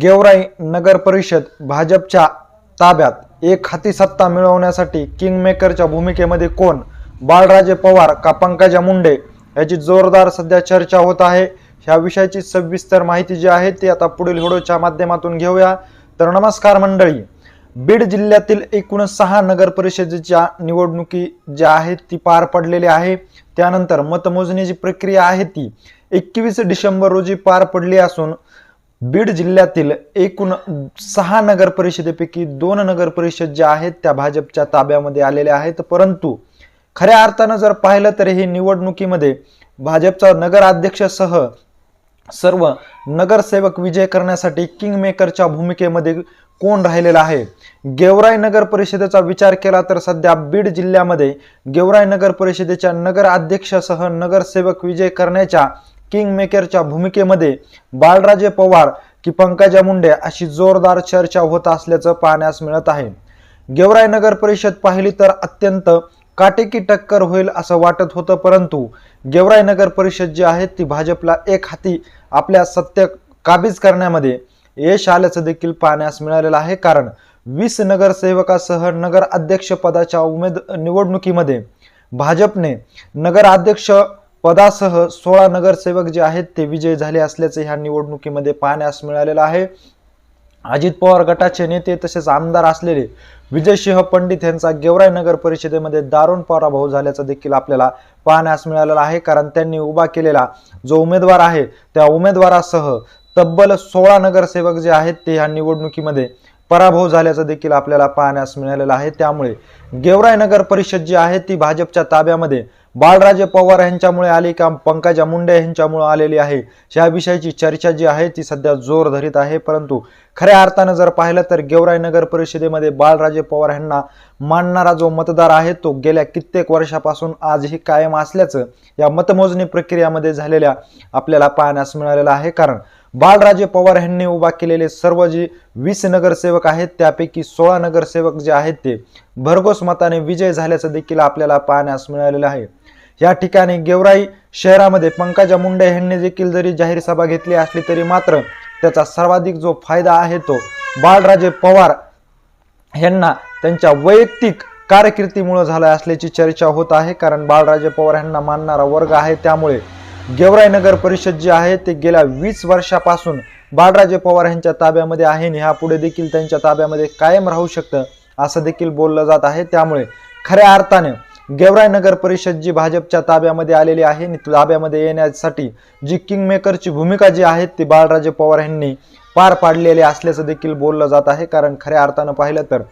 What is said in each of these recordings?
गेवराई नगर परिषद भाजपच्या ताब्यात एक हाती सत्ता मिळवण्यासाठी किंगमेकरच्या भूमिकेमध्ये कोण, बाळराजे पवार का पंकजा मुंडे याची जोरदार सध्या चर्चा होत आहे। ह्या विषयाची सविस्तर माहिती जी आहे ती आता पुढील व्हिडिओच्या माध्यमातून घेऊया। तर नमस्कार मंडळी, बीड जिल्ह्यातील एकूण 6 नगर परिषदेच्या निवडणुकी ज्या आहेत ती पार पडलेल्या आहे। त्यानंतर मतमोजणीची प्रक्रिया आहे ती 21 डिसेंबर रोजी पार पडली असून बीड जिल्ह्यातील एकूण 6 नगर परिषदेपैकी 2 नगर परिषद ज्या आहेत त्या भाजपच्या ताब्यामध्ये आलेल्या आहेत। परंतु खऱ्या अर्थाने जर पाहिलं तर ही निवडणुकीमध्ये भाजपचा नगराध्यक्षसह सर्व नगरसेवक विजय करण्यासाठी किंगमेकरच्या भूमिकेमध्ये कोण राहिलेला आहे। गेवराई नगर परिषदेचा विचार केला तर सध्या बीड जिल्ह्यामध्ये गेवराई नगर परिषदेच्या नगराध्यक्षसह नगरसेवक विजय करण्याच्या किंगमेकरच्या भूमिकेमध्ये बाळराजे पवार की पंकजा मुंडे अशी जोरदार चर्चा होत असल्याचं पाहण्यास मिळत आहे। गेवराई नगर परिषद पाहिली तर अत्यंत काटेकी टक्कर होईल असं वाटत होतं, परंतु गेवराई नगर परिषद जी आहे ती भाजपला एक हाती आपल्या सत्ता काबीज करण्यामध्ये यश आल्याचं देखील पाहण्यास मिळालेलं आहे। कारण 20 नगरसेवकासह नगर अध्यक्ष पदाच्या निवडणुकीमध्ये भाजपने नगराध्यक्ष पदासह 16 नगरसेवक जे आहेत ते विजयी झाले असल्याचे ह्या निवडणुकीमध्ये पाहण्यास मिळालेलं आहे। अजित पवार गटाचे नेते तसेच आमदार असलेले विजयसिंह पंडित यांचा गेवराई नगर परिषदेमध्ये दारुण पराभव झाल्याचं देखील आपल्याला पाहण्यास मिळालेलं आहे। कारण त्यांनी उभा केलेला जो उमेदवार आहे त्या उमेदवारासह तब्बल 16 नगरसेवक जे आहेत ते ह्या निवडणुकीमध्ये पराभव झाल्याचं देखील आपल्याला पाहण्यास मिळालेलं आहे। त्यामुळे गेवराई नगर परिषद जी आहे ती भाजपच्या ताब्यामध्ये बाळराजे पवार यांच्यामुळे आली का पंकजा मुंडे यांच्यामुळे आलेली आहे, या विषयाची चर्चा जी आहे ती सध्या जोर धरीत आहे। परंतु खऱ्या अर्थाने जर पाहिलं तर गेवराई नगर परिषदेमध्ये बाळराजे पवार यांना मानणारा जो मतदार आहे तो गेल्या कित्येक वर्षापासून आजही कायम असल्याचं या मतमोजणी प्रक्रियेमध्ये झालेल्या आपल्याला पाहण्यास मिळालेलं आहे। कारण बाळराजे पवार यांनी उभा केलेले सर्व जे 20 नगरसेवक आहेत त्यापैकी 16 नगरसेवक जे आहेत ते भरघोस मताने विजय झाल्याचं देखील आपल्याला पाहण्यास मिळालेलं आहे। या ठिकाणी गेवराई शहरामध्ये पंकजा मुंडे यांनी देखील जरी जाहीर सभा घेतली असली तरी मात्र त्याचा सर्वाधिक जो फायदा आहे तो बाळराजे पवार यांना त्यांच्या वैयक्तिक कारकिर्दीमुळे झाला असल्याची चर्चा होत आहे। कारण बाळराजे पवार यांना मानणारा वर्ग आहे, त्यामुळे गेवराई नगर परिषद जी आहे ते गेल्या 20 वर्षापासून बाळराजे पवार यांच्या ताब्यामध्ये आहे आणि ह्यापुढे देखील त्यांच्या ताब्यामध्ये कायम राहू शकतं असं देखील बोललं जात आहे। त्यामुळे खऱ्या अर्थाने गेवराई नगर परिषद जी भाजपच्या ताब्यामध्ये आलेली आहे आणि ताब्यामध्ये येण्यासाठी जी किंगमेकरची भूमिका जी आहे ती बाळराजे पवार यांनी पार पाडलेली असल्याचं देखील बोललं जात आहे। कारण खऱ्या अर्थानं पाहिलं तर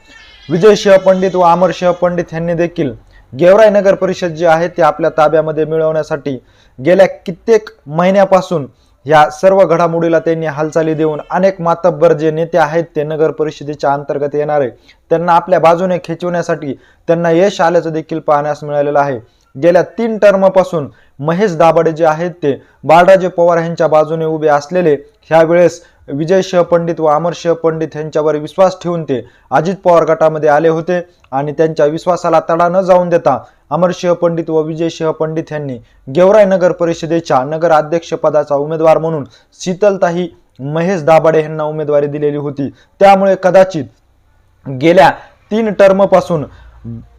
विजयसिंह पंडित व अमरसिंह पंडित यांनी देखील गेवराई नगर परिषद जी आहे ती आपल्या ताब्यामध्ये मिळवण्यासाठी गेल्या कित्येक महिन्यापासून या सर्व घडामोडीला त्यांनी हालचाली देऊन अनेक मातब्बर जे नेते आहेत ते नगर परिषदेच्या अंतर्गत येणारे त्यांना आपल्या बाजूने खेचवण्यासाठी त्यांना यश आल्याचं देखील पाहण्यास मिळालेलं आहे। गेल्या 3 टर्मपासून महेश दाभाडे जे आहेत ते बाळराजे पवार यांच्या बाजूने उभे असलेले ह्या वेळेस विजयसिंह पंडित व अमरसिंह पंडित यांच्यावर विश्वास ठेवून ते अजित पवार गटामध्ये आले होते आणि त्यांच्या विश्वासाला तडा न जाऊन देता अमरसिंह पंडित व विजयसिंह पंडित यांनी गेवराई नगर परिषदेच्या नगर अध्यक्ष पदाचा उमेदवार म्हणून शीतलताई महेश दाभाडे यांना उमेदवारी दिलेली होती। त्यामुळे कदाचित गेल्या 3 टर्मपासून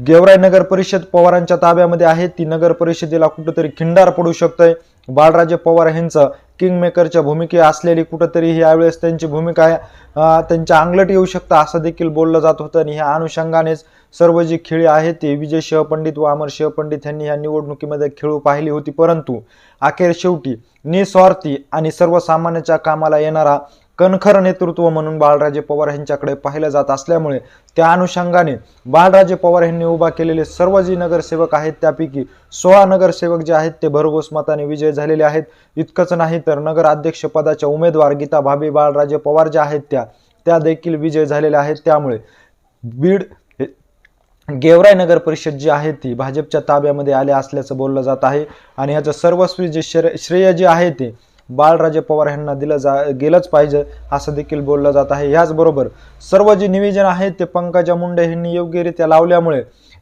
गेवराई नगर परिषद पवारांच्या ताब्यामध्ये आहे ती नगर परिषदेला कुठेतरी खिंडार पडू शकतंय। बाळराजे पवार यांचं किंगमेकरच्या भूमिके असलेली कुठेतरी यावेळेस त्यांची भूमिका त्यांच्या अंगलट येऊ शकतं असं देखील बोललं जात होतं आणि ह्या अनुषंगानेच सर्व जी खेळी आहेत ते विजयसिंह पंडित व अमरसिंह पंडित यांनी ह्या निवडणुकीमध्ये खेळू पाहिली होती। परंतु अखेर शेवटी निस्वार्थी आणि सर्वसामान्यांच्या कामाला येणारा कणखर नेतृत्व म्हणून बाळराजे पवार यांच्याकडे पाहिलं जात असल्यामुळे त्या अनुषंगाने बाळराजे पवार यांनी उभा केलेले सर्व जे नगरसेवक आहेत त्यापैकी 16 नगरसेवक जे आहेत ते भरघोस मताने विजय झालेले आहेत। इतकंच नाही तर नगर अध्यक्ष पदाच्या उमेदवार गीता भाभी बाळराजे पवार ज्या आहेत त्या देखील विजय झालेल्या आहेत। त्यामुळे बीड गेवराई नगर परिषद जी आहे ती भाजपच्या ताब्यामध्ये आले असल्याचं बोललं जात आहे आणि ह्याचं सर्वस्वी जे श्रेय जे आहे ते बाळराजे पवार यांना दिलं गेलंच पाहिजे असं देखील बोललं जात आहे। याचबरोबर सर्व जे निवेदन आहे ते पंकजा मुंडे यांनी योग्यरित्या लावल्यामुळे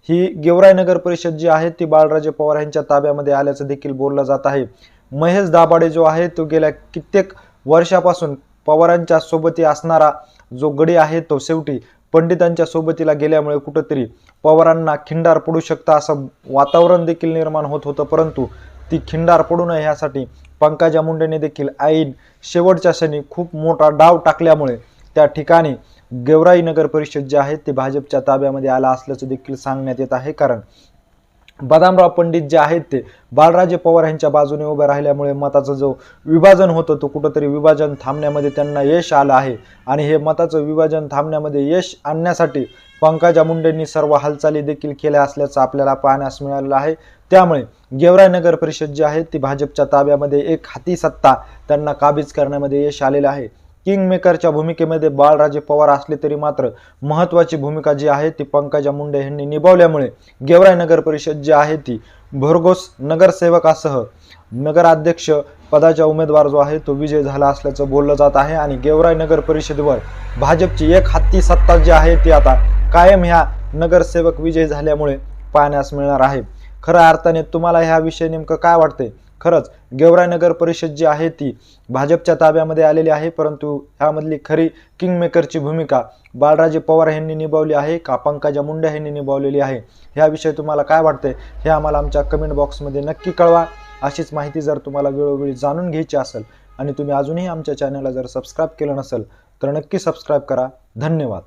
ही गेवराई नगर परिषद जी आहे ती बाळराजे पवार यांच्या ताब्यामध्ये आल्याचं देखील बोललं जात आहे। महेश दाभाडे जो आहे तो गेल्या कित्येक वर्षापासून पवारांच्या सोबती असणारा जो गडी आहे तो शेवटी पंडितांच्या सोबतीला गेल्यामुळे कुठंतरी पवारांना खिंडार पडू शकतं असं वातावरण देखील निर्माण होत होतं, परंतु ती खिंडार पडू नये यासाठी पंकजा मुंडेने देखील ऐन शेवटच्या क्षणी खूप मोठा डाव टाकल्यामुळे त्या ठिकाणी गेवराई नगर परिषद जे आहे ते भाजपच्या ताब्यामध्ये आला असल्याचं देखील सांगण्यात येत आहे। कारण बदामराव पंडित जे आहेत ते बाळराजे पवार यांच्या बाजूने उभे राहिल्यामुळे मताचं जो विभाजन होतं तो कुठंतरी विभाजन थांबण्यामध्ये त्यांना यश आलं आहे आणि हे मताचं विभाजन थांबण्यामध्ये यश आणण्यासाठी पंकजा मुंडेंनी सर्व हालचाली देखील केल्या असल्याचं आपल्याला पाहण्यास मिळालेलं आहे। त्यामुळे गेवराई नगर परिषद जी आहे ती भाजपच्या ताब्यामध्ये एक हाती सत्ता त्यांना काबीज करण्यामध्ये यश आलेलं आहे। किंग मेकरच्या भूमिकेमध्ये बाळराजे पवार असले तरी मात्र महत्त्वाची भूमिका जी आहे ती पंकजा मुंडे यांनी निभावल्यामुळे गेवराई नगर परिषद जी आहे ती भरघोस नगरसेवकासह नगराध्यक्ष पदाचा उमेदवार जो आहे तो विजय झाला असल्याचं बोललं जात आहे आणि गेवराई नगर परिषदेवर भाजपची एक हाती सत्ता जी आहे ती आता कायम ह्या नगरसेवक विजय झाल्यामुळे पाहण्यास मिळणार आहे। खऱ्या अर्थाने तुम्हाला ह्याविषयी नेमकं काय वाटते? खरंच गेवराई नगर परिषद जी आहे ती भाजपच्या ताब्यामध्ये आलेली आहे, परंतु ह्यामधली खरी किंग मेकरची भूमिका बाळराजे पवार यांनी निभावली आहे का पंकजा मुंडे यांनी निभावलेली आहे? ह्याविषयी तुम्हाला काय वाटते हे आम्हाला आमच्या कमेंट बॉक्समध्ये नक्की कळवा। अशीच माहिती जर तुम्हाला वेळोवेळी जाणून घ्यायची असेल आणि तुम्ही अजूनही आमच्या चॅनलला जर सबस्क्राईब केलं नसेल तर नक्की सबस्क्राईब करा। धन्यवाद।